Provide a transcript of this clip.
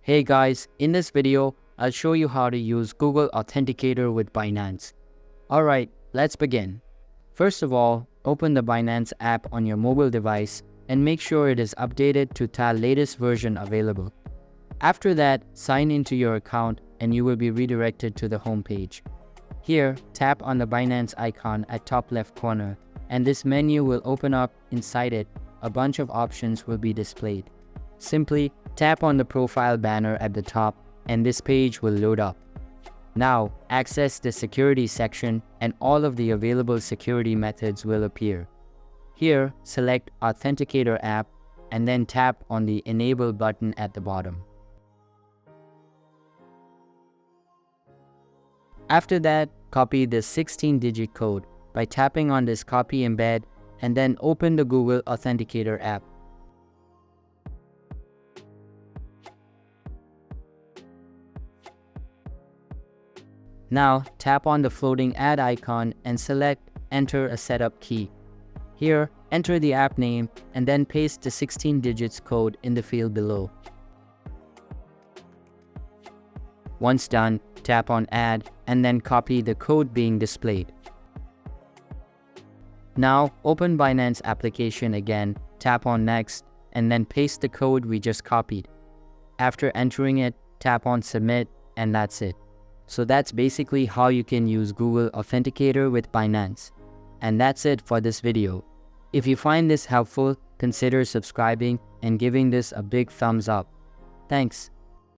Hey guys, in this video, I'll show you how to use Google Authenticator with Binance. Alright, let's begin. First of all, open the Binance app on your mobile device and make sure it is updated to the latest version available. After that, sign into your account and you will be redirected to the home page. Here, tap on the Binance icon at top left corner and this menu will open up. Inside it, a bunch of options will be displayed. Simply tap on the profile banner at the top and this page will load up. Now, access the security section and all of the available security methods will appear. Here, select Authenticator app and then tap on the Enable button at the bottom. After that, copy the 16-digit code by tapping on this copy embed and then open the Google Authenticator app. Now, tap on the floating add icon and select Enter a setup key. Here, enter the app name and then paste the 16 digits code in the field below. Once done, tap on Add and then copy the code being displayed. Now, open Binance application again, tap on Next, and then paste the code we just copied. After entering it, tap on Submit, and that's it. So that's basically how you can use Google Authenticator with Binance. And that's it for this video. If you find this helpful, consider subscribing and giving this a big thumbs up. Thanks.